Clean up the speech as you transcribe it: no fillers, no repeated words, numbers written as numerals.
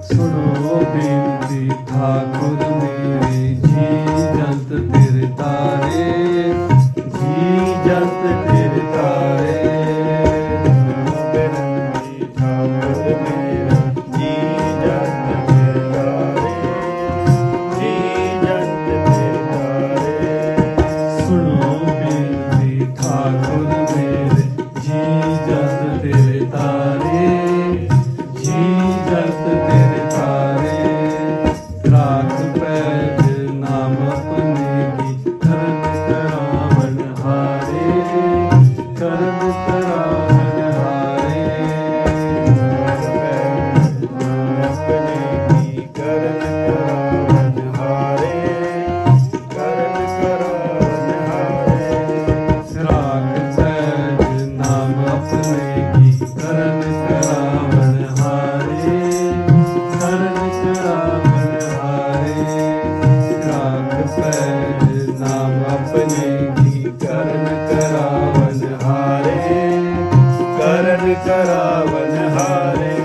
ਸੁਣੋ ਬੇਨਤੀ ਠਾਕੁਰ ਮੇਰੇ, ਜੀ ਜੰਤ ਤੇਰੇ ਤਾਰੇ, ਜੀ ਜੰਤ ਤੇਰੇ ਤਾਰੇ। ਸੁਣੋ ਬੇਨਤੀ ਠਾਕੁਰ ਮੇਰਾ, ਜੀ ਜੰਤ ਤੇਰੇ ਤਾਰੇ, ਜੀ ਜੰਤ ਤੇਰੇ ਤਾਰੇ। ਸੁਣੋ ਬੇਨਤੀ ਠਾਕੁਰ ਮੇਰੇ, ਜੀ ਜੰਤ ਤੇਰੇ ਤਾਰੇ, ਜੀ ਜੰਤ ਤੇਰੇ ਤਾਰੇ। ਰਾਖ ਪੈਜ ਨਾਮ ਆਪਣੇ ਕੀ, ਕਰਨ ਕਰਾਵਨ ਹਾਰੇ, ਕਰਨ ਕਰਾਵਨ ਹਾਰੇ। ਆਪਣੇ ਕੀ ਕਰਨ ਕਰਾਵਨ ਹਾਰੇ, ਕਰਨ ਕਰਾਵਨ ਹਾਰੇ। ਰਾਖ ਪੈਜ ਨਾਮ ਆਪਣੇ ਕੀ, ਕਰਨ ਕਰਾਵਨ ਹਾਰੇ, ਕਰਨ ਕਰਾਵਨ ਹਾਰੇ। ਰਾਖ ਪੈਜ ਨਾਮ ਆਪਣੇ ਕੀ, ਕਰਨ ਕਰਾਵਨ ਹਾਰੇ, ਕਰਨ ਕਰਾਵਨ ਹਾਰੇ।